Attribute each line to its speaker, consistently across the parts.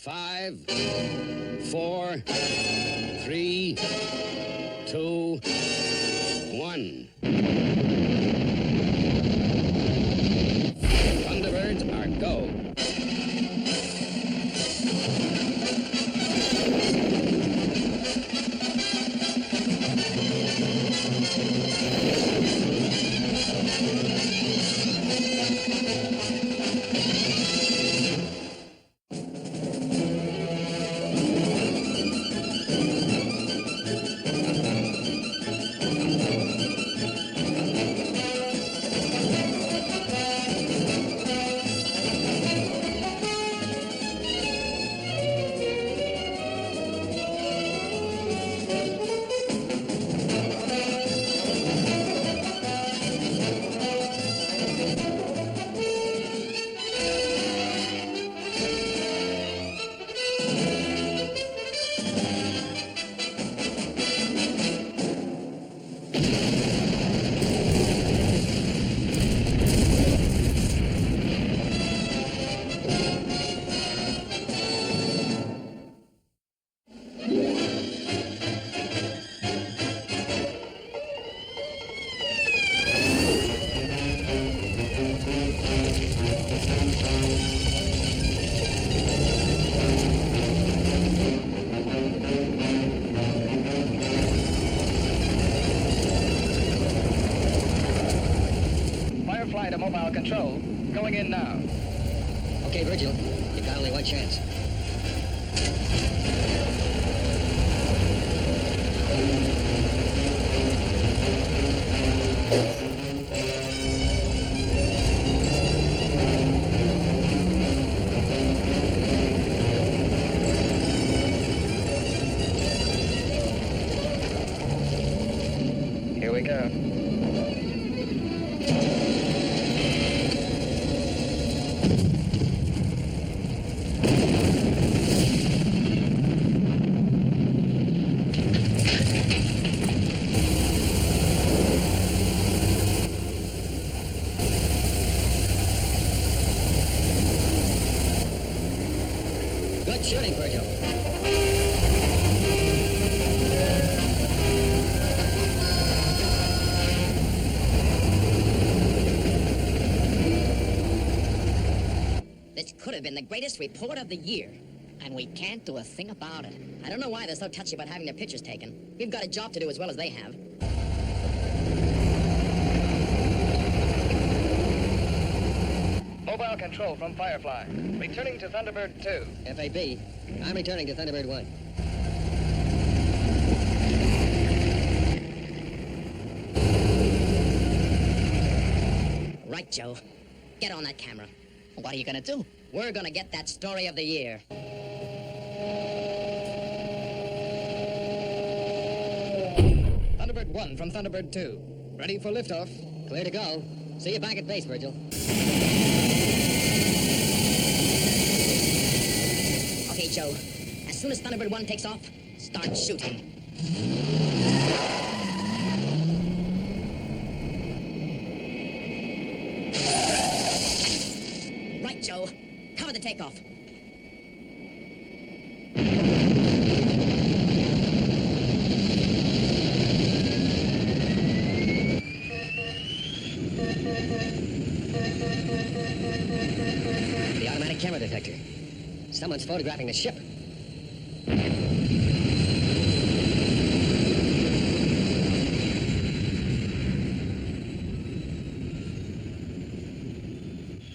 Speaker 1: 5, 4, 3, 2, 1. Thunderbirds are go.
Speaker 2: Firefly to mobile control. Going in now.
Speaker 3: Okay, Virgil. You've got only one chance.
Speaker 2: Here we go.
Speaker 3: Good shooting, Virgil.
Speaker 4: This could have been the greatest report of the year. And we can't do a thing about it. I don't know why they're so touchy about having their pictures taken. We've got a job to do as well as they have.
Speaker 2: Mobile control from Firefly. Returning to Thunderbird 2.
Speaker 3: FAB. I'm returning to Thunderbird 1.
Speaker 4: Right, Joe. Get on that camera.
Speaker 5: What are you gonna do?
Speaker 4: We're gonna get that story of the year.
Speaker 2: Thunderbird 1 from Thunderbird 2. Ready for liftoff.
Speaker 3: Clear to go. See you back at base, Virgil.
Speaker 4: Okay, Joe. As soon as Thunderbird 1 takes off, start shooting. Right, Joe. Cover the takeoff.
Speaker 3: The automatic camera detector. Someone's photographing the ship.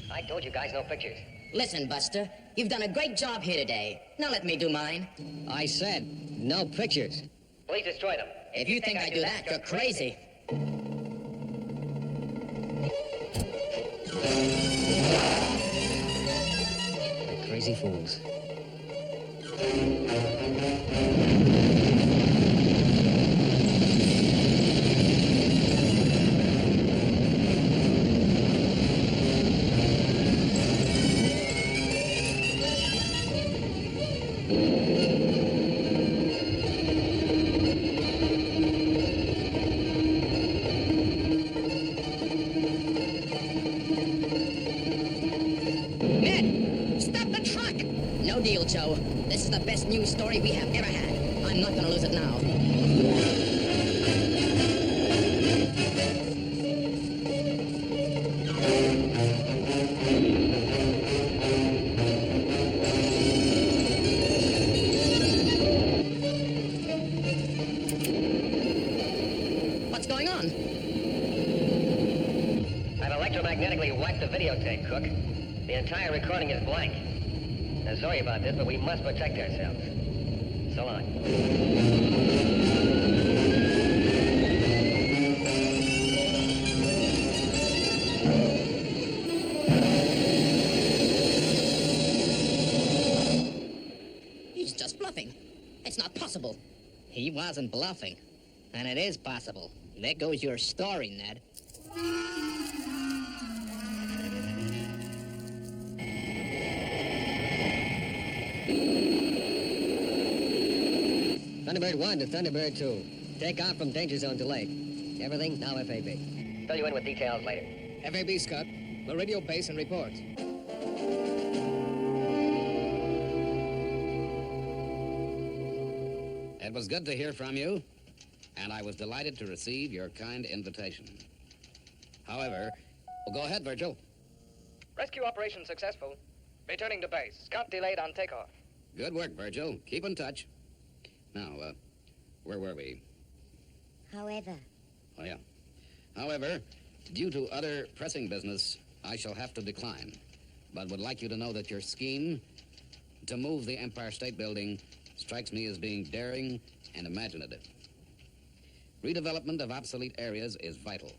Speaker 3: I told you guys no pictures.
Speaker 4: Listen, Buster. You've done a great job here today. Now let me do mine.
Speaker 3: I said no pictures.
Speaker 5: Please destroy them.
Speaker 4: If you think I do that, you're crazy.
Speaker 3: They're crazy fools.
Speaker 4: Ned, stop the truck! No deal, Joe. This is the best news story we have ever had. I'm not gonna lose it now. What's going on?
Speaker 5: I've electromagnetically wiped the videotape, Cook. The entire recording is blank. I'm sorry about this, but we must protect ourselves. So long.
Speaker 4: He's just bluffing. It's not possible.
Speaker 3: He wasn't bluffing. And it is possible. There goes your story, Ned. Thunderbird 1 to Thunderbird 2. Take off from danger zone delayed. Everything now FAB.
Speaker 5: Fill you in with details later.
Speaker 2: FAB, Scott. The radio base and report.
Speaker 1: It was good to hear from you, and I was delighted to receive your kind invitation. However, well, go ahead, Virgil.
Speaker 2: Rescue operation successful. Returning to base. Scott delayed on takeoff.
Speaker 1: Good work, Virgil. Keep in touch. Now, where were we?
Speaker 6: However,
Speaker 1: Oh, yeah. However, due to other pressing business, I shall have to decline, but would like you to know that your scheme to move the Empire State Building strikes me as being daring and imaginative. Redevelopment of obsolete areas is vital,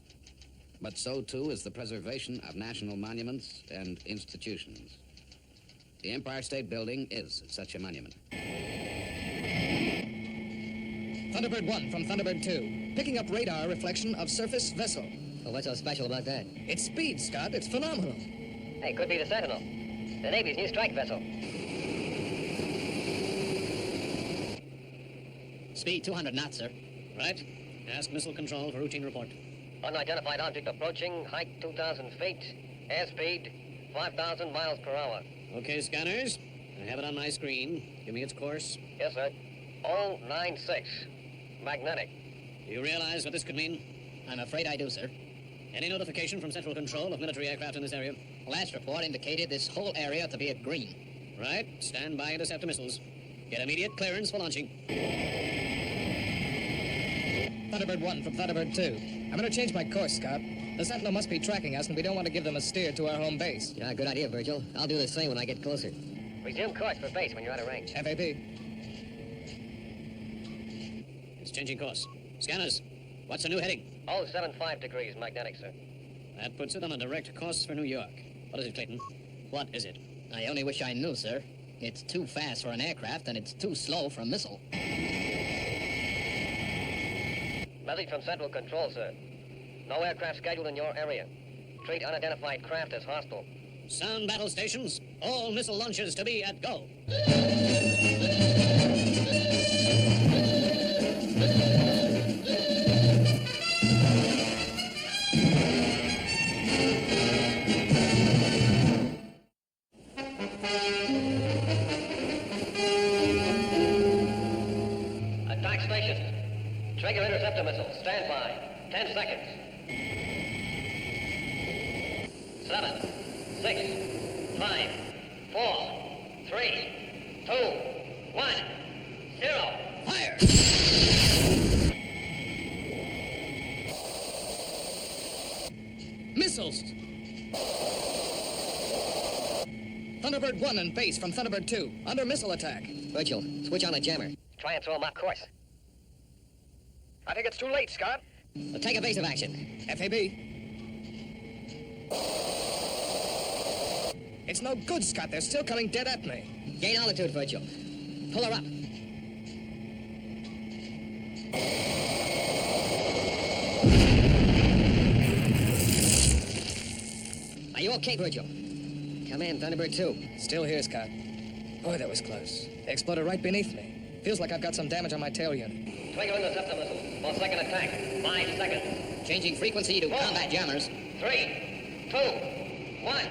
Speaker 1: but so too is the preservation of national monuments and institutions. The Empire State Building is such a monument.
Speaker 2: Thunderbird 1 from Thunderbird 2. Picking up radar reflection of surface vessel.
Speaker 3: Well, what's so special about that?
Speaker 2: Its speed, Scott. It's phenomenal.
Speaker 5: Hey, could be the Sentinel. The Navy's new strike vessel.
Speaker 3: Speed 200 knots, sir.
Speaker 7: Right. Ask missile control for routine report.
Speaker 5: Unidentified object approaching, height 2,000 feet, airspeed 5,000 miles per hour.
Speaker 7: Okay, scanners. I have it on my screen. Give me its course.
Speaker 5: Yes, sir. 096. Magnetic.
Speaker 7: Do you realize what this could mean?
Speaker 3: I'm afraid I do, sir.
Speaker 7: Any notification from Central Control of military aircraft in this area?
Speaker 3: Last report indicated this whole area to be at green.
Speaker 7: Right. Stand by interceptor missiles. Get immediate clearance for launching.
Speaker 2: Thunderbird 1 from Thunderbird 2. I'm going to change my course, Scott. The Sentinel must be tracking us, and we don't want to give them a steer to our home base.
Speaker 3: Yeah, good idea, Virgil. I'll do the same when I get closer.
Speaker 5: Resume course for base when you're out of range.
Speaker 2: FAB.
Speaker 7: It's changing course. Scanners. What's the new heading?
Speaker 5: 075 degrees magnetic, sir.
Speaker 7: That puts it on a direct course for New York. What is it, Clayton? What is it?
Speaker 3: I only wish I knew, sir. It's too fast for an aircraft, and it's too slow for a missile.
Speaker 5: Message from Central Control, sir. No aircraft scheduled in your area. Treat unidentified craft as hostile.
Speaker 7: Sound battle stations. All missile launches to be at go.
Speaker 5: Attack stations. Trigger interceptor missile. Stand by. 10 seconds. 7, 6, 5, 4, 3, 2, 1, 0.
Speaker 3: Fire!
Speaker 2: Missiles! Thunderbird 1 and base from Thunderbird 2. Under missile attack.
Speaker 3: Virgil, switch on the jammer.
Speaker 5: Try and throw them off course.
Speaker 2: I think it's too late, Scott.
Speaker 3: Well, take evasive action.
Speaker 2: FAB. It's no good, Scott. They're still coming dead at me.
Speaker 3: Gain altitude, Virgil. Pull her up. Are you okay, Virgil? Come in, Thunderbird 2.
Speaker 2: Still here, Scott. Boy, that was close. They exploded right beneath me. Feels like I've got some damage on my tail unit.
Speaker 5: Trigger interceptor missile. For second attack. 5 seconds.
Speaker 3: Changing frequency to combat jammers.
Speaker 5: 3, 2, 1,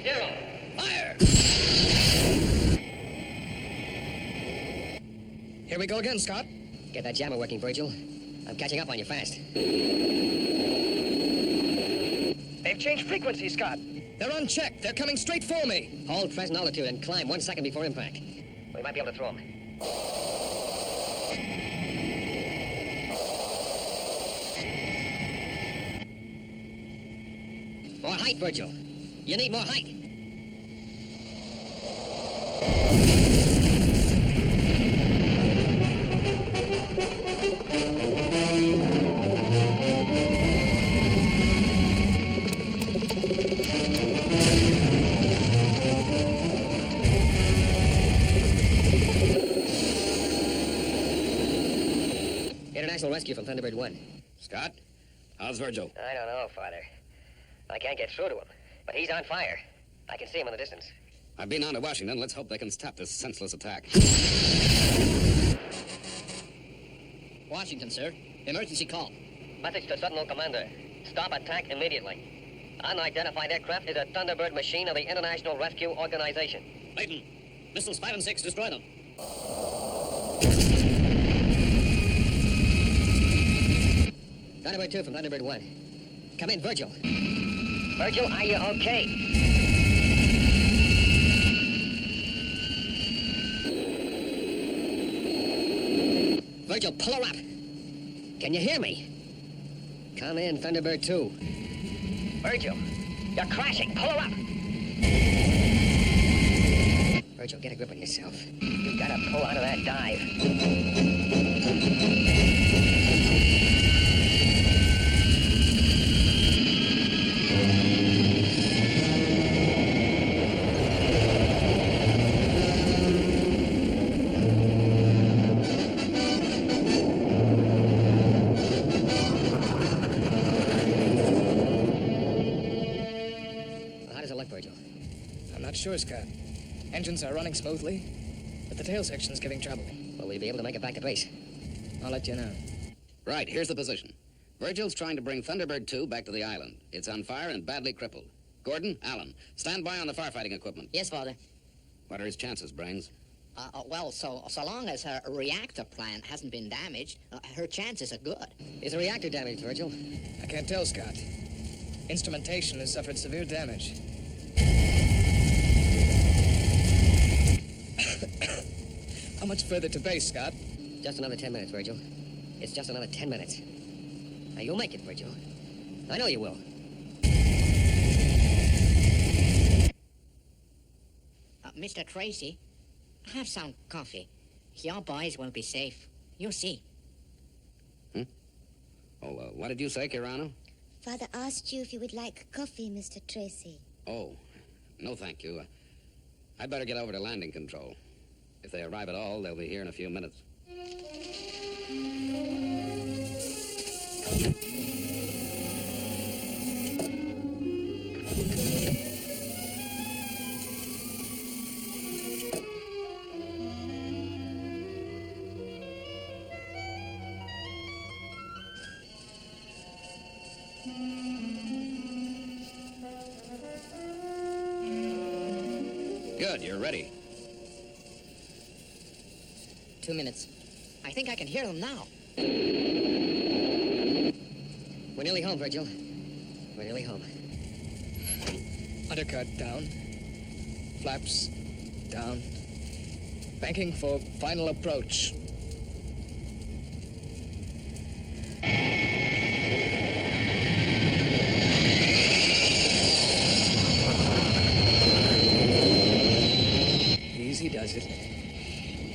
Speaker 5: 0.
Speaker 3: Fire!
Speaker 2: Here we go again, Scott.
Speaker 3: Get that jammer working, Virgil. I'm catching up on you fast.
Speaker 2: They've changed frequency, Scott. They're unchecked. They're coming straight for me.
Speaker 3: Hold present altitude and climb 1 second before impact.
Speaker 5: We might be able to throw him.
Speaker 3: More height, Virgil. You need more height. International rescue from Thunderbird 1.
Speaker 1: Scott, how's Virgil?
Speaker 5: I don't know, Father. I can't get through to him. But he's on fire. I can see him in the distance.
Speaker 1: I've been on to Washington. Let's hope they can stop this senseless attack.
Speaker 7: Washington, sir. Emergency call.
Speaker 5: Message to Sentinel Commander. Stop attack immediately. Unidentified aircraft is a Thunderbird machine of the International Rescue Organization.
Speaker 7: Clayton, missiles 5 and 6, destroy them.
Speaker 3: Thunderbird 2 from Thunderbird 1. Come in, Virgil.
Speaker 5: Virgil, are you okay?
Speaker 3: Virgil, pull her up. Can you hear me? Come in, Thunderbird 2.
Speaker 5: Virgil, you're crashing. Pull her up.
Speaker 3: Virgil, get a grip on yourself.
Speaker 5: You've got to pull out of that dive.
Speaker 3: How does it look, Virgil?
Speaker 2: I'm not sure, Scott. Engines are running smoothly, but the tail section's giving trouble.
Speaker 3: Will we be able to make it back to base?
Speaker 2: I'll let you know.
Speaker 1: Right, here's the position. Virgil's trying to bring Thunderbird 2 back to the island. It's on fire and badly crippled. Gordon, Allen, stand by on the firefighting equipment.
Speaker 4: Yes, Father.
Speaker 1: What are his chances, Brains?
Speaker 4: Well, so long as her reactor plant hasn't been damaged, her chances are good.
Speaker 3: Is the reactor damaged, Virgil?
Speaker 2: I can't tell, Scott. Instrumentation has suffered severe damage. How much further to base, Scott?
Speaker 3: Just another 10 minutes, Virgil. It's just another 10 minutes. Now, you'll make it, Virgil. I know you will.
Speaker 4: Mr. Tracy, have some coffee. Your boys won't be safe. You'll see.
Speaker 1: What did you say, Kirano?
Speaker 6: Father asked you if you would like coffee, Mr. Tracy.
Speaker 1: Oh, no thank you. I'd better get over to landing control. If they arrive at all, they'll be here in a few minutes. Good, you're ready.
Speaker 4: 2 minutes. I think I can hear them now.
Speaker 3: We're nearly home, Virgil. We're nearly home.
Speaker 2: Undercut down. Flaps down. Banking for final approach. Easy does it.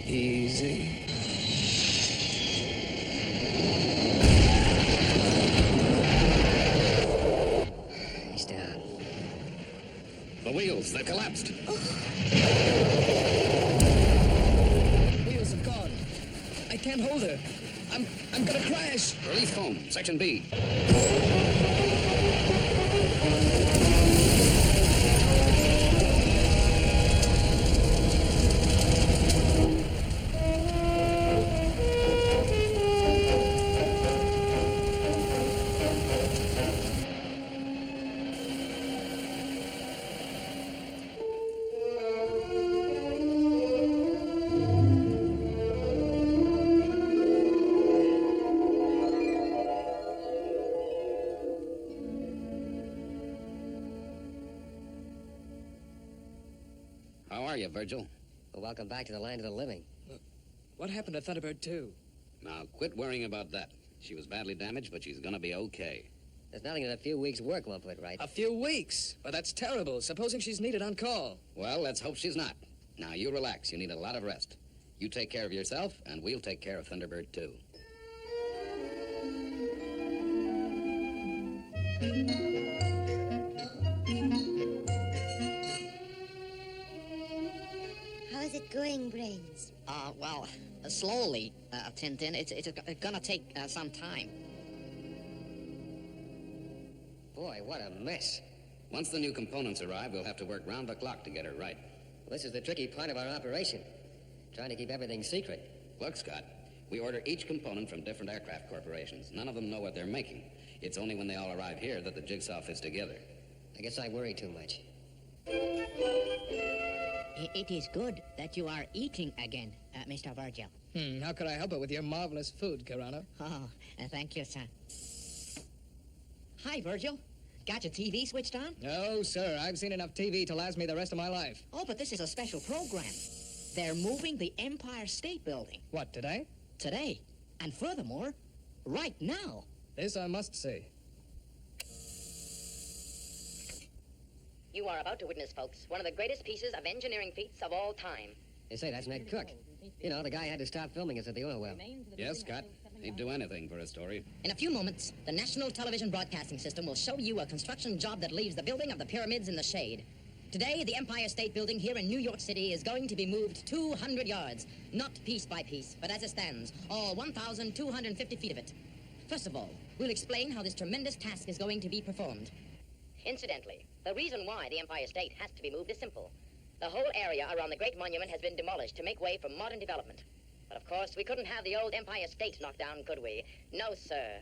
Speaker 2: Easy.
Speaker 3: He's down.
Speaker 1: The wheels, they've collapsed.
Speaker 2: Wheels have gone. I can't hold her. I'm gonna crash.
Speaker 1: Release foam, section B. Virgil.
Speaker 3: Well, welcome back to the land of the living.
Speaker 2: What happened to Thunderbird 2?
Speaker 1: Now, quit worrying about that. She was badly damaged, but she's gonna be okay.
Speaker 3: There's nothing that a few weeks' work won't put right.
Speaker 2: A few weeks? But that's terrible. Supposing she's needed on call.
Speaker 1: Well, let's hope she's not. Now, you relax. You need a lot of rest. You take care of yourself, and we'll take care of Thunderbird, too.
Speaker 6: How's it going, Brains?
Speaker 4: Well, slowly, Tintin. It's gonna take some time.
Speaker 3: Boy, what a mess.
Speaker 1: Once the new components arrive, we'll have to work round the clock to get her right.
Speaker 3: Well, this is the tricky part of our operation. Trying to keep everything secret.
Speaker 1: Look, Scott, we order each component from different aircraft corporations. None of them know what they're making. It's only when they all arrive here that the jigsaw fits together.
Speaker 3: I guess I worry too much.
Speaker 4: It is good that you are eating again, Mr. Virgil.
Speaker 2: How could I help it with your marvelous food, Carano?
Speaker 4: Oh, thank you, sir. Hi, Virgil. Got your TV switched on?
Speaker 2: No, sir. I've seen enough TV to last me the rest of my life.
Speaker 4: Oh, but this is a special program. They're moving the Empire State Building.
Speaker 2: What, today?
Speaker 4: Today. And furthermore, right now.
Speaker 2: This I must see.
Speaker 8: You are about to witness, folks, one of the greatest pieces of engineering feats of all time.
Speaker 3: They say that's Ned Cook. You know, the guy had to stop filming us at the oil well.
Speaker 1: Yes, Scott. He'd do anything for a story.
Speaker 4: In a few moments, the National Television Broadcasting System will show you a construction job that leaves the building of the pyramids in the shade. Today, the Empire State Building here in New York City is going to be moved 200 yards, not piece by piece, but as it stands, all 1,250 feet of it. First of all, we'll explain how this tremendous task is going to be performed.
Speaker 8: Incidentally, the reason why the Empire State has to be moved is simple. The whole area around the Great Monument has been demolished to make way for modern development. But of course, we couldn't have the old Empire State knocked down, could we? No, sir.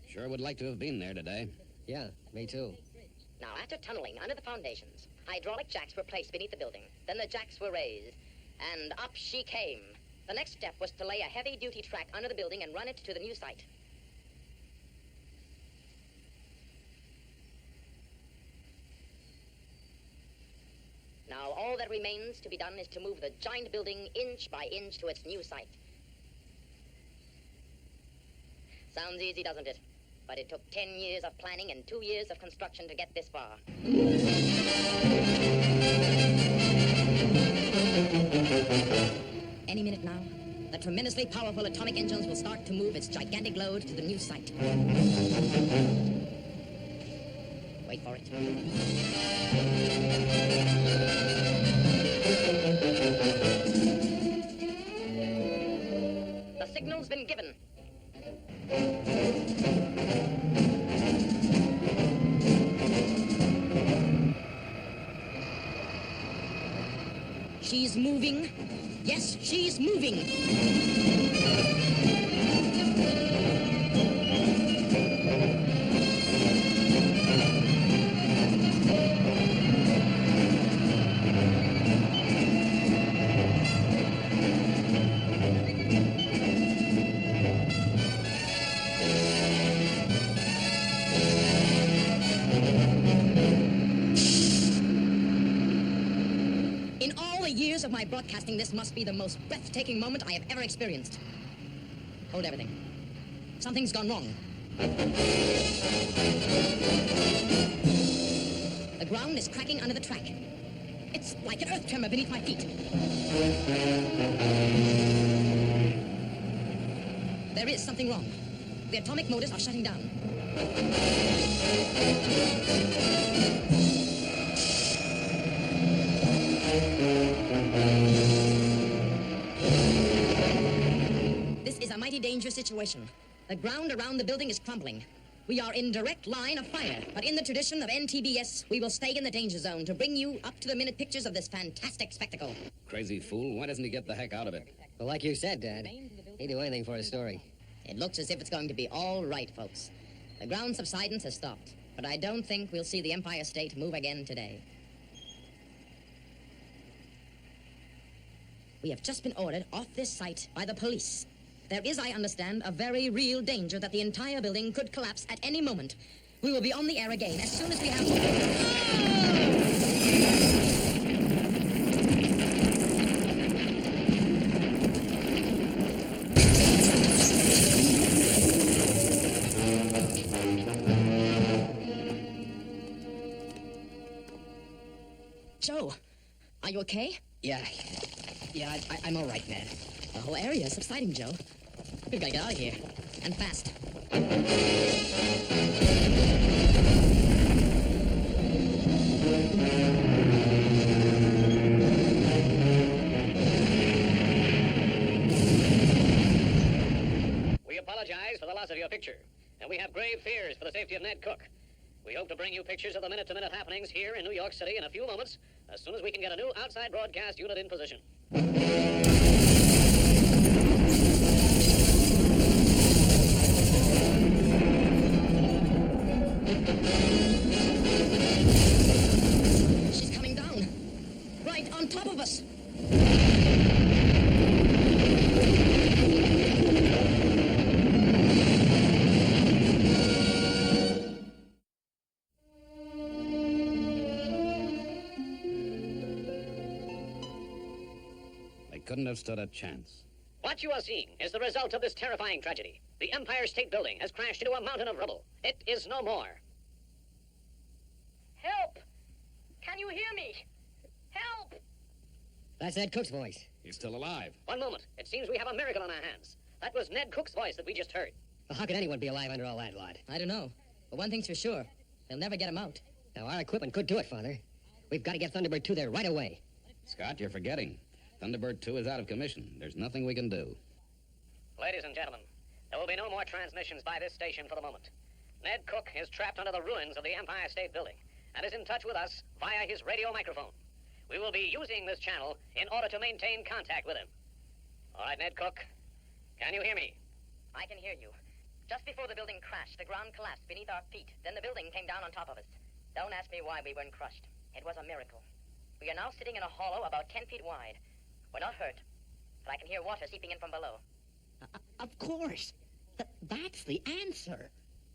Speaker 1: Sure would like to have been there today.
Speaker 3: Yeah, me too.
Speaker 8: Now, after tunneling under the foundations, hydraulic jacks were placed beneath the building. Then the jacks were raised, and up she came. The next step was to lay a heavy-duty track under the building and run it to the new site. Now, all that remains to be done is to move the giant building inch by inch to its new site. Sounds easy, doesn't it? But it took 10 years of planning and 2 years of construction to get this far.
Speaker 4: Any minute now, the tremendously powerful atomic engines will start to move its gigantic load to the new site. Wait for it.
Speaker 8: The signal's been given.
Speaker 4: She's moving. Yes, she's moving. In all the years of my broadcasting, this must be the most breathtaking moment I have ever experienced. Hold everything. Something's gone wrong. The ground is cracking under the track. It's like an earth tremor beneath my feet. There is something wrong. The atomic motors are shutting down. This is a mighty dangerous situation. The ground around the building is crumbling. We are in direct line of fire, but in the tradition of NTBS, we will stay in the danger zone to bring you up-to-the-minute pictures of this fantastic spectacle.
Speaker 1: Crazy fool. Why doesn't he get the heck out of it?
Speaker 3: Well, like you said, Dad, he'd do anything for a story.
Speaker 4: It looks as if it's going to be all right, folks. The ground subsidence has stopped, but I don't think we'll see the Empire State move again today. We have just been ordered off this site by the police. There is, I understand, a very real danger that the entire building could collapse at any moment. We will be on the air again as soon as we have... Are you okay?
Speaker 3: Yeah. Yeah, I'm all right, Ned.
Speaker 4: The whole area is subsiding, Joe. We've got to get out of here. And fast.
Speaker 7: We apologize for the loss of your picture, and we have grave fears for the safety of Ned Cook. We hope to bring you pictures of the minute-to-minute happenings here in New York City in a few moments, as soon as we can get a new outside broadcast unit in position.
Speaker 4: She's coming down. Right on top of us.
Speaker 1: They couldn't have stood a chance.
Speaker 7: What you are seeing is the result of this terrifying tragedy. The Empire State Building has crashed into a mountain of rubble. It is no more.
Speaker 8: Help! Can you hear me? Help!
Speaker 3: That's Ned Cook's voice.
Speaker 1: He's still alive.
Speaker 7: One moment. It seems we have a miracle on our hands. That was Ned Cook's voice that we just heard.
Speaker 3: Well, how could anyone be alive under all that, Lord?
Speaker 4: I don't know. But one thing's for sure. They'll never get him out.
Speaker 3: Now, our equipment could do it, Father. We've got to get Thunderbird 2 there right away.
Speaker 1: Scott, you're forgetting. Thunderbird 2 is out of commission. There's nothing we can do.
Speaker 7: Ladies and gentlemen, there will be no more transmissions by this station for the moment. Ned Cook is trapped under the ruins of the Empire State Building and is in touch with us via his radio microphone. We will be using this channel in order to maintain contact with him. All right, Ned Cook, can you hear me?
Speaker 8: I can hear you. Just before the building crashed, the ground collapsed beneath our feet. Then the building came down on top of us. Don't ask me why we weren't crushed. It was a miracle. We are now sitting in a hollow about 10 feet wide. We're not hurt, but I can hear water seeping in from below.
Speaker 9: Of course. That's the answer.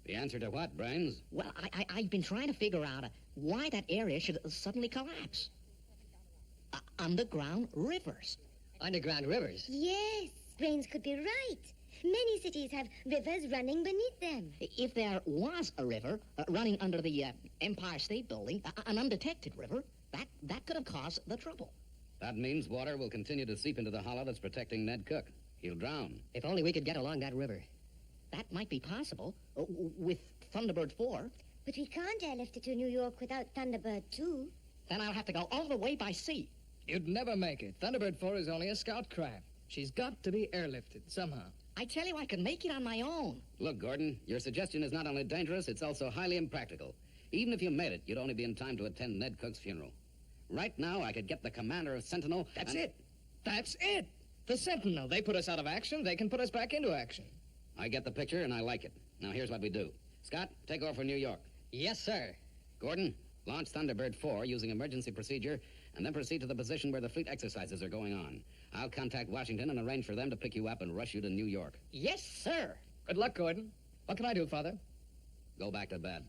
Speaker 1: The answer to what, Brains?
Speaker 9: Well, I've been trying to figure out why that area should suddenly collapse. Underground rivers.
Speaker 3: Underground rivers?
Speaker 6: Yes, Brains could be right. Many cities have rivers running beneath them.
Speaker 9: If there was a river running under the Empire State Building, an undetected river, that could have caused the trouble.
Speaker 1: That means water will continue to seep into the hollow that's protecting Ned Cook. He'll drown.
Speaker 3: If only we could get along that river.
Speaker 9: That might be possible with Thunderbird 4.
Speaker 6: But we can't airlift it to New York without Thunderbird 2.
Speaker 9: Then I'll have to go all the way by sea.
Speaker 2: You'd never make it. Thunderbird 4 is only a scout craft. She's got to be airlifted somehow.
Speaker 9: I tell you, I can make it on my own.
Speaker 1: Look, Gordon, your suggestion is not only dangerous, it's also highly impractical. Even if you made it, you'd only be in time to attend Ned Cook's funeral. Right now, I could get the commander of Sentinel...
Speaker 2: That's it. The Sentinel. They put us out of action. They can put us back into action.
Speaker 1: I get the picture, and I like it. Now, here's what we do. Scott, take off for New York.
Speaker 3: Yes, sir.
Speaker 1: Gordon, launch Thunderbird 4 using emergency procedure, and then proceed to the position where the fleet exercises are going on. I'll contact Washington and arrange for them to pick you up and rush you to New York.
Speaker 9: Yes, sir.
Speaker 2: Good luck, Gordon. What can I do, Father?
Speaker 1: Go back to bed.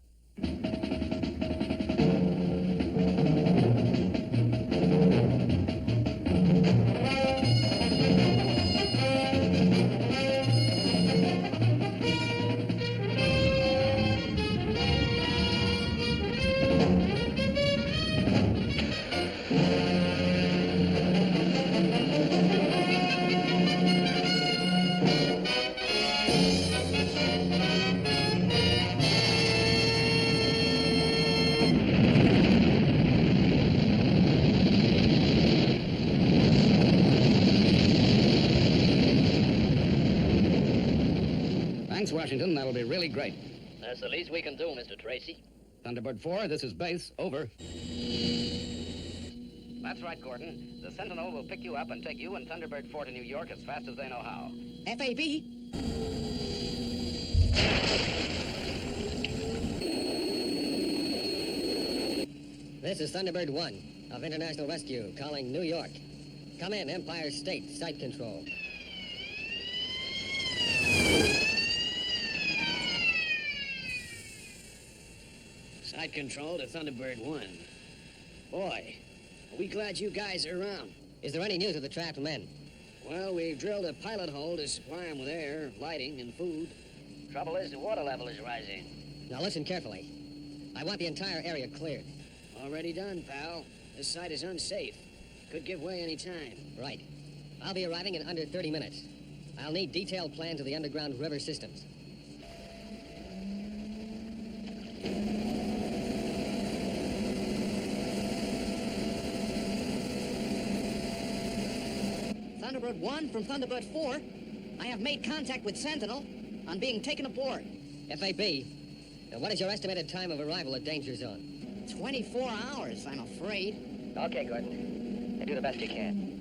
Speaker 1: Thanks, Washington. That'll be really great.
Speaker 7: That's the least we can do, Mr. Tracy.
Speaker 1: Thunderbird 4, this is base. Over. That's right, Gordon. The Sentinel will pick you up and take you and Thunderbird 4 to New York as fast as they know how.
Speaker 9: FAB.
Speaker 3: This is Thunderbird 1 of International Rescue calling New York. Come in, Empire State, site control.
Speaker 7: Site control to Thunderbird 1. Boy, are we glad you guys are around.
Speaker 3: Is there any news of the trapped men?
Speaker 7: Well, we've drilled a pilot hole to supply them with air, lighting, and food. Trouble is, the water level is rising.
Speaker 3: Now listen carefully. I want the entire area cleared.
Speaker 7: Already done, pal. This site is unsafe.
Speaker 3: Could give way any time. Right. I'll be arriving in under 30 minutes. I'll need detailed plans of the underground river systems.
Speaker 9: Thunderbird 1 from Thunderbird 4. I have made contact with Sentinel on being taken aboard.
Speaker 3: FAB, now what is your estimated time of arrival at Danger Zone?
Speaker 9: 24 hours, I'm afraid.
Speaker 5: Okay, Gordon. And do the best you can.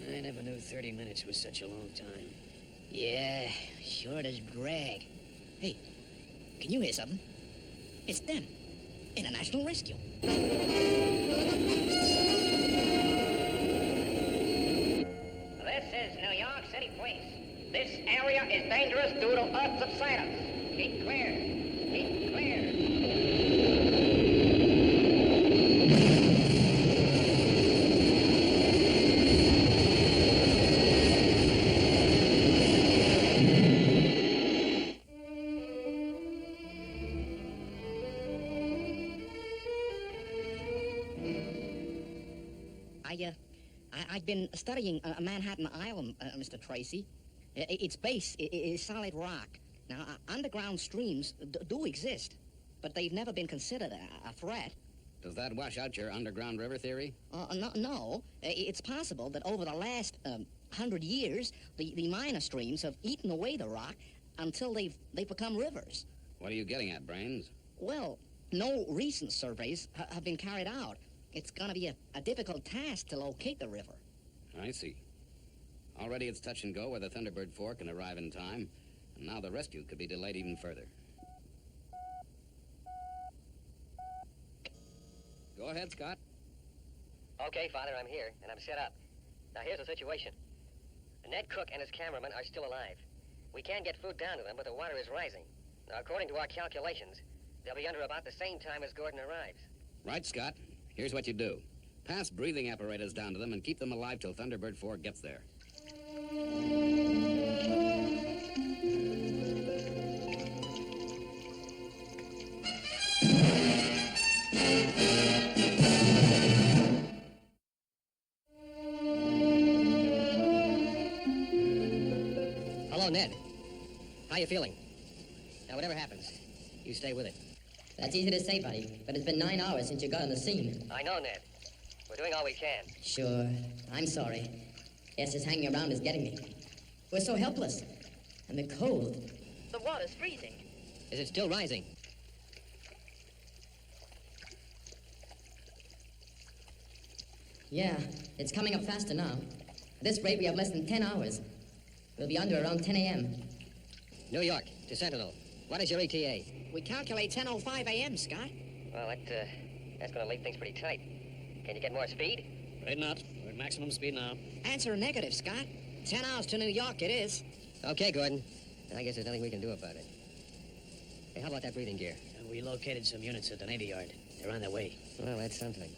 Speaker 3: I never knew 30 minutes was such a long time.
Speaker 9: Yeah, sure does drag. Hey, can you hear something? It's them. International Rescue.
Speaker 5: This is New York City Police. This area is dangerous due to Earth subsidence. Keep clear. Keep clear.
Speaker 9: I've been studying Manhattan Island, Mr. Tracy. Its base is solid rock. Now, underground streams do exist, but they've never been considered a threat.
Speaker 1: Does that wash out your underground river theory?
Speaker 9: No. It's possible that over the last 100 years, the minor streams have eaten away the rock until they've become rivers.
Speaker 1: What are you getting at, Brains?
Speaker 9: Well, no recent surveys have been carried out. It's going to be a difficult task to locate the river.
Speaker 1: I see. Already it's touch and go whether Thunderbird 4 can arrive in time, and now the rescue could be delayed even further. Go ahead, Scott.
Speaker 5: Okay, Father, I'm here, and I'm set up. Now, here's the situation. Ned Cook and his cameraman are still alive. We can get food down to them, but the water is rising. Now, according to our calculations, they'll be under about the same time as Gordon arrives.
Speaker 1: Right, Scott. Here's what you do. Pass breathing apparatus down to them and keep them alive till Thunderbird 4 gets there.
Speaker 3: Hello, Ned. How you feeling? Now, whatever happens, you stay with it.
Speaker 4: That's easy to say, buddy, but it's been 9 hours since you got on the scene.
Speaker 5: I know, Ned. We're doing all we can.
Speaker 4: Sure. I'm sorry. Yes, just hanging around is getting me. We're so helpless. And the cold.
Speaker 8: The water's freezing.
Speaker 3: Is it still rising?
Speaker 4: Yeah, it's coming up faster now. At this rate, we have less than 10 hours. We'll be under around 10 a.m.
Speaker 3: New York, to Sentinel. What is your ETA?
Speaker 9: We calculate 10:05 a.m., Scott.
Speaker 5: Well, that's going to leave things pretty tight. Can you get more speed?
Speaker 2: Afraid not. We're at maximum speed now.
Speaker 9: Answer negative, Scott. 10 hours to New York it is.
Speaker 3: Okay, Gordon. I guess there's nothing we can do about it. Hey, how about that breathing gear?
Speaker 2: We located some units at the Navy Yard. They're on their way.
Speaker 3: Well, that's something.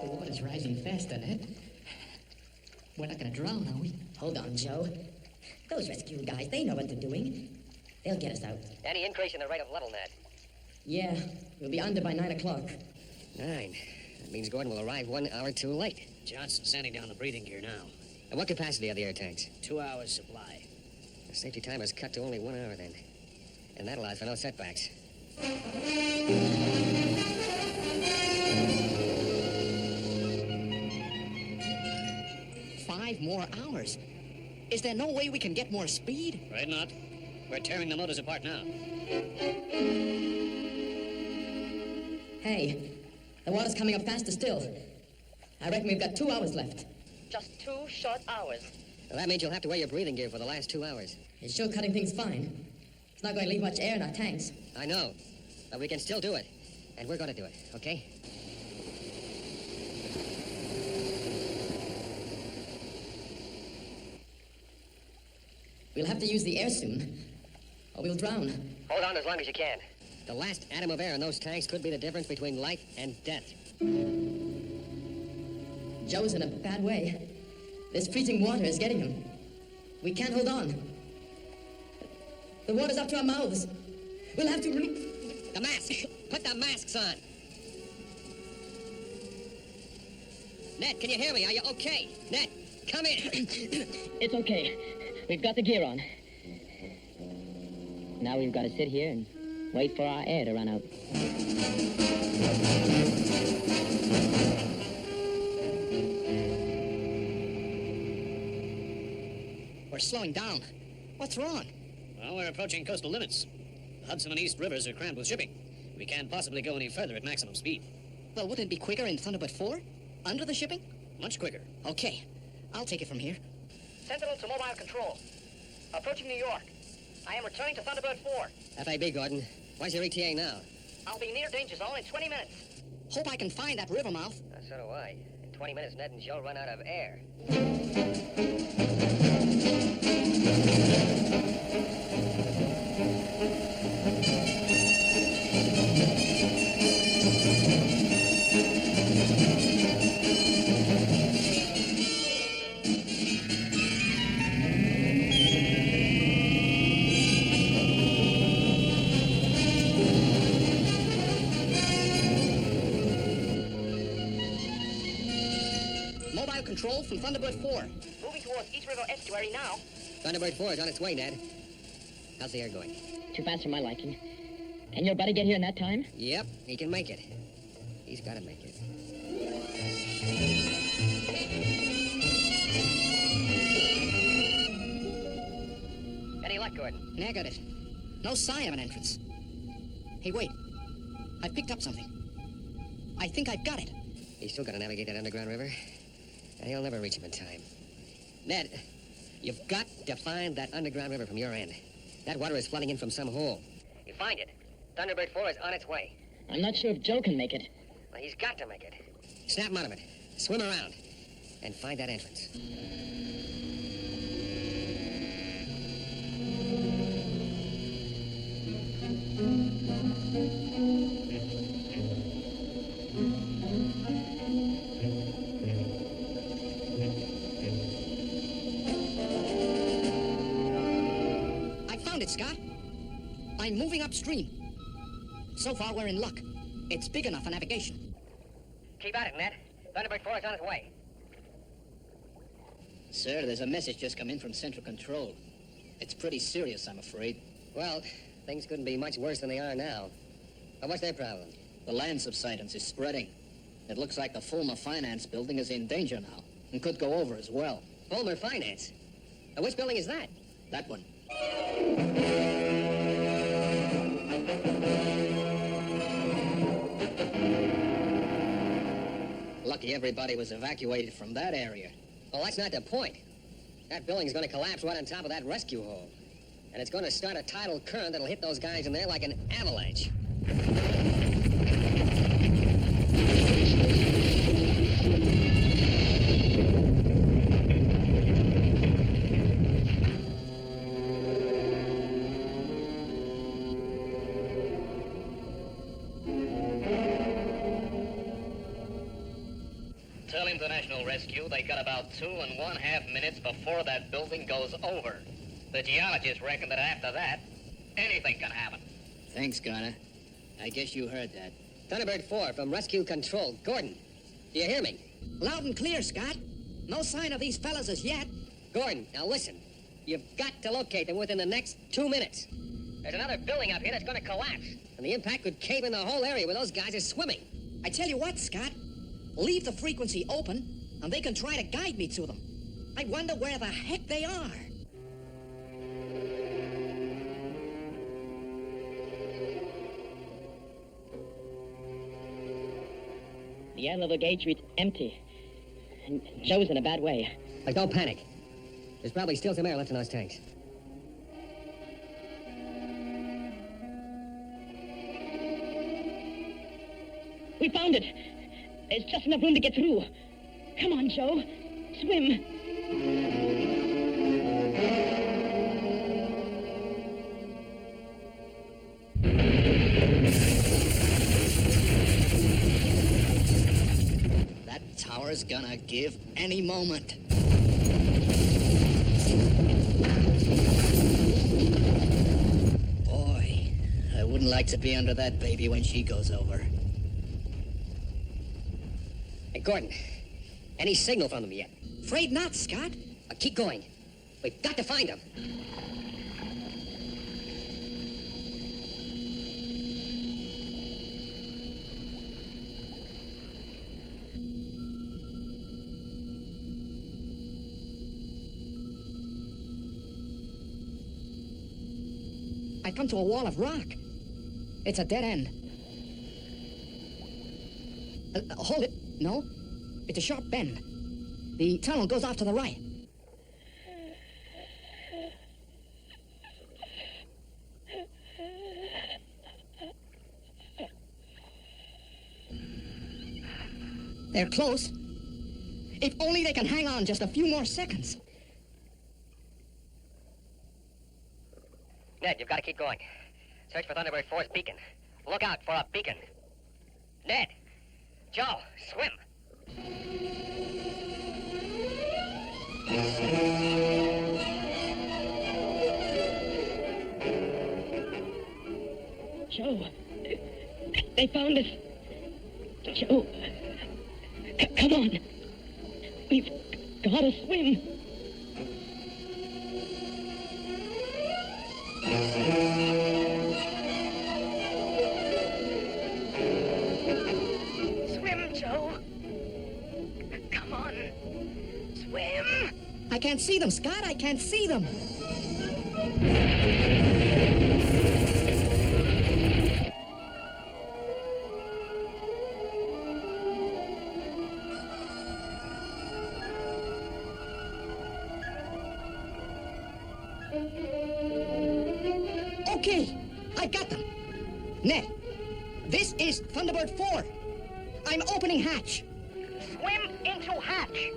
Speaker 9: The water's rising faster, Ned. We're not going to drown, are we?
Speaker 4: Hold on, Joe. Those rescue guys, they know what they're doing. They'll get us out.
Speaker 5: Any increase in the rate of level, Ned?
Speaker 4: Yeah, we'll be under by 9 o'clock.
Speaker 3: 9. That means Gordon will arrive 1 hour too late.
Speaker 2: Johnson's sanding down the breathing gear now.
Speaker 3: And what capacity are the air tanks?
Speaker 2: 2 hours supply.
Speaker 3: The safety time is cut to only 1 hour then. And that allows for no setbacks.
Speaker 9: 5 more hours. Is there no way we can get more speed?
Speaker 2: Right not. We're tearing the motors apart now.
Speaker 4: Hey, the water's coming up faster still. I reckon we've got 2 hours left.
Speaker 8: Just 2 short hours.
Speaker 3: Well, that means you'll have to wear your breathing gear for the last 2 hours.
Speaker 4: It's sure cutting things fine. It's not going to leave much air in our tanks.
Speaker 3: I know. But we can still do it. And we're going to do it, okay?
Speaker 4: We'll have to use the air soon, or we'll drown.
Speaker 5: Hold on as long as you can.
Speaker 3: The last atom of air in those tanks could be the difference between life and death.
Speaker 4: Joe's in a bad way. This freezing water is getting him. We can't hold on. The water's up to our mouths. We'll have to
Speaker 3: The mask! Put the masks on! Ned, can you hear me? Are you okay? Ned, come in!
Speaker 10: It's okay. We've got the gear on. Now we've got to sit here and wait for our air to run out.
Speaker 9: We're slowing down. What's wrong?
Speaker 2: Well, we're approaching coastal limits. The Hudson and East rivers are crammed with shipping. We can't possibly go any further at maximum speed.
Speaker 9: Well, wouldn't it be quicker in Thunderbird 4? Under the shipping?
Speaker 2: Much quicker.
Speaker 9: Okay. I'll take it from here.
Speaker 5: Sentinel to mobile control. Approaching New York. I am returning to Thunderbird 4.
Speaker 3: FAB, Gordon. Where's your ETA now?
Speaker 5: I'll be near danger zone in 20 minutes.
Speaker 9: Hope I can find that river mouth.
Speaker 5: So do I. In 20 minutes, Ned and Joe run out of air.
Speaker 9: Mobile control from Thunderbird 4.
Speaker 5: Moving towards East River estuary now.
Speaker 3: Thunderbird 4 is on its way, Ned. How's the air going?
Speaker 10: Too fast for my liking. Can your buddy get here in that time?
Speaker 3: Yep, he can make it. He's got to make it.
Speaker 5: Any luck, Gordon?
Speaker 9: Negative. No sign of an entrance. Hey, wait. I picked up something. I think I've got it.
Speaker 3: He's still got to navigate that underground river, and he'll never reach him in time. Ned, you've got to find that underground river from your end. That water is flooding in from some hole.
Speaker 5: You find it. Thunderbird 4 is on its way.
Speaker 10: I'm not sure if Joe can make it.
Speaker 5: Well, he's got to make it.
Speaker 3: Snap him out of it. Swim around. And find that entrance.
Speaker 9: I found it, Scott. I'm moving upstream. So far, we're in luck. It's big enough for navigation.
Speaker 5: Keep at it, Ned. Thunderbird 4 is on its way.
Speaker 9: Sir, there's a message just come in from Central Control. It's pretty serious, I'm afraid.
Speaker 3: Well, things couldn't be much worse than they are now. But what's their problem?
Speaker 9: The land subsidence is spreading. It looks like the Fulmer Finance building is in danger now, and could go over as well.
Speaker 3: Fulmer Finance? Which building is that?
Speaker 9: That one. Lucky everybody was evacuated from that area.
Speaker 3: Well, that's not the point. That building's going to collapse right on top of that rescue hole. And it's going to start a tidal current that'll hit those guys in there like an avalanche.
Speaker 7: Tell International Rescue they got about 2.5 minutes before that building goes over. The geologists reckon that after that, anything can happen.
Speaker 9: Thanks, Garner. I guess you heard that.
Speaker 3: Thunderbird 4 from Rescue Control. Gordon, do you hear me?
Speaker 9: Loud and clear, Scott. No sign of these fellas as yet.
Speaker 3: Gordon, now listen. You've got to locate them within the next 2 minutes.
Speaker 5: There's another building up here that's going to collapse.
Speaker 3: And the impact could cave in the whole area where those guys are swimming.
Speaker 9: I tell you what, Scott. Leave the frequency open, and they can try to guide me to them. I wonder where the heck they are.
Speaker 10: The air level gauge reads empty. And Joe's in a bad way.
Speaker 3: But don't panic. There's probably still some air left in those tanks.
Speaker 10: We found it. There's just enough room to get through. Come on, Joe. Swim.
Speaker 9: That tower's gonna give any moment. Boy, I wouldn't like to be under that baby when she goes over.
Speaker 3: Hey, Gordon, any signal from them yet?
Speaker 9: Afraid not, Scott.
Speaker 3: Keep going. We've got to find them.
Speaker 9: I come to a wall of rock. It's a dead end. Hold it. No, it's a sharp bend. The tunnel goes off to the right. They're close. If only they can hang on just a few more seconds.
Speaker 5: Ned, you've got to keep going. Search for Thunderbird 4's beacon. Look out for a beacon. Ned! Joe, swim!
Speaker 10: Joe, they found us. Joe, come on. We've got to swim.
Speaker 8: Swim, Joe. Come on. Swim.
Speaker 9: I can't see them, Scott. I can't see them. Okay, I got them. Ned, this is Thunderbird 4. I'm opening hatch.
Speaker 8: Swim into hatch.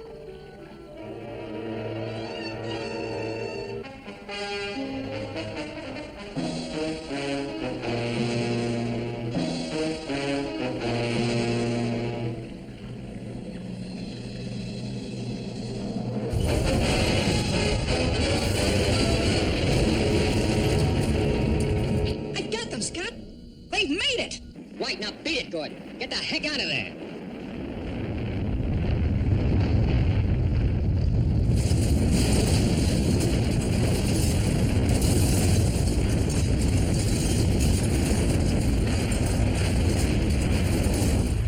Speaker 9: I got them, Scott. They've made it.
Speaker 3: Right, now beat it, Gordon. Get the heck out of there.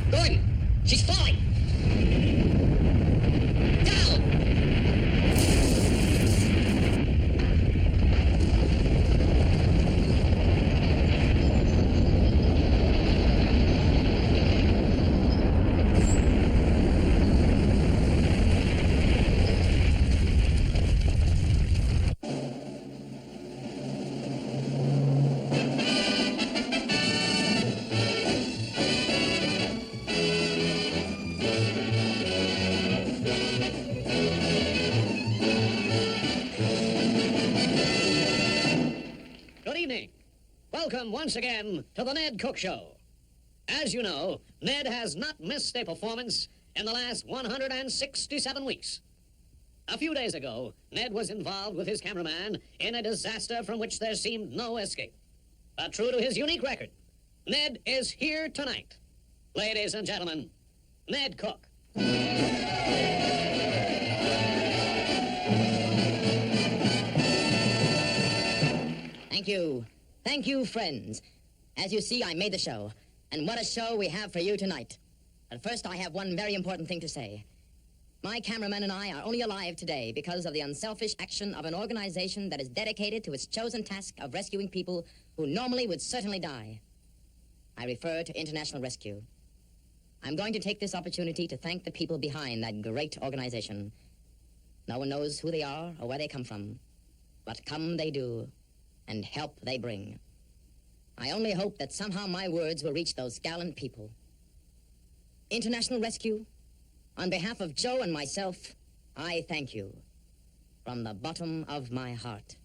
Speaker 3: Gordon, she's falling. Down.
Speaker 7: Good evening. Welcome once again to the Ned Cook Show. As you know, Ned has not missed a performance in the last 167 weeks. A few days ago, Ned was involved with his cameraman in a disaster from which there seemed no escape. But true to his unique record, Ned is here tonight. Ladies and gentlemen, Ned Cook.
Speaker 4: Thank you. Thank you, friends. As you see, I made the show. And what a show we have for you tonight. But first, I have one very important thing to say. My cameraman and I are only alive today because of the unselfish action of an organization that is dedicated to its chosen task of rescuing people who normally would certainly die. I refer to International Rescue. I'm going to take this opportunity to thank the people behind that great organization. No one knows who they are or where they come from, but come they do, and help they bring. I only hope that somehow my words will reach those gallant people. International Rescue, on behalf of Joe and myself, I thank you from the bottom of my heart.